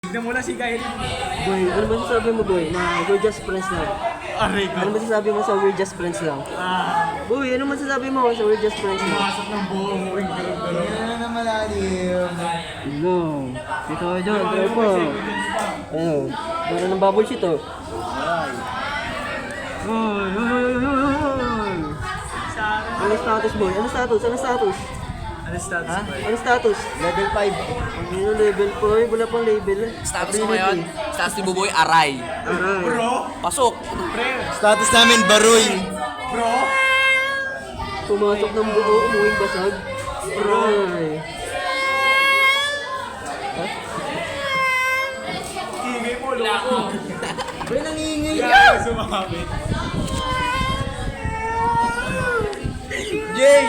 Tignan mo lang si Kyrie. Boy, ano masasabi mo, boy? Na we're just friends lang. Aray ko. Ano masasabi mo sa we're just friends lang? Boy, ano masasabi mo sa we're just friends lang? Pumasok ng buong uwing garong-garong. Yan na malalim. Hello. Dito ka dyan, tropa. Ano? Meron ng bubble sheet, oh. Hoy, hoy, hoy, hoy, hoy. Ano status, boy? Ano status? Ano status? Ano status ba? Ano status? Level 5. Ano level, boy? Wala pang label. Status mo ngayon, status ni Buboy, aray. Aray. Bro? Pasok. Pre? Status namin, Baroy. Bro? Pumasok ng buo, umuwing basag. Aray. Ingay mo, loko. Boy, nangingi. Kaya sumami. Jay!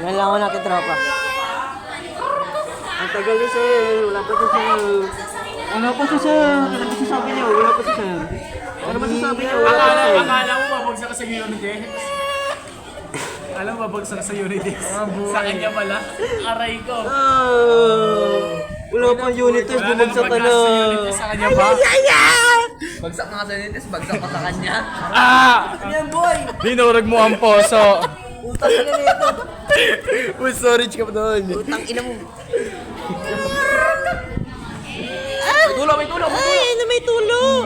Yan lang ako natin, tropa. Ang tagal ni sir. Wala pa si sir. Wala pa si sir. Ano masasabi niyo? Wala pa si sir. Ano masasabi niyo? Wala pa si sir. Akala mo babagsak ka sa Unidex? Alam mo babagsak ka sa Unidex? Sa kanya pala. Aray ko. Wala pang unit test. Bumagsak ka na. Sa Unidex sa kanya ba? Bagsak mga sa nitis, bagsak pa sa kanya. Ano yan, boy? Dinurag mo ang poso. Utang ina nito. Uy, sorry, ka pa doon. Utang ina mo. May tulong, may tulong. Ay, ano may tulog?